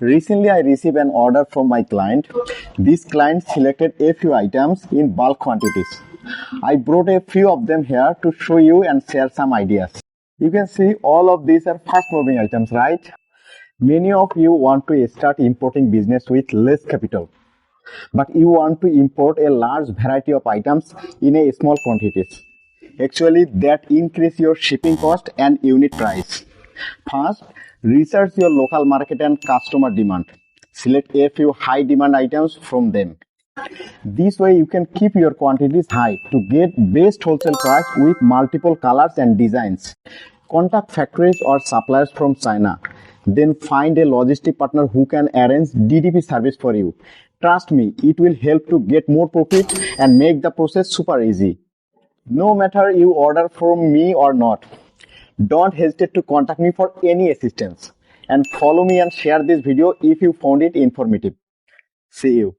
Recently, I received an order from my client. This client selected a few items in bulk quantities. I brought a few of them here to show you and share some ideas. You can see all of these are fast moving items, right? Many of you want to start importing business with less capital, but you want to import a large variety of items in a small quantities. Actually, that increase your shipping cost and unit price. First, research your local market and customer demand. Select a few high demand items from them. This way you can keep your quantities high to get best wholesale price with multiple colors and designs. Contact factories or suppliers from China. Then find a logistic partner who can arrange DDP service for you. Trust me, it will help to get more profit and make the process super easy. No matter you order from me or not, don't hesitate to contact me for any assistance. And follow me and share this video if you found it informative. See you.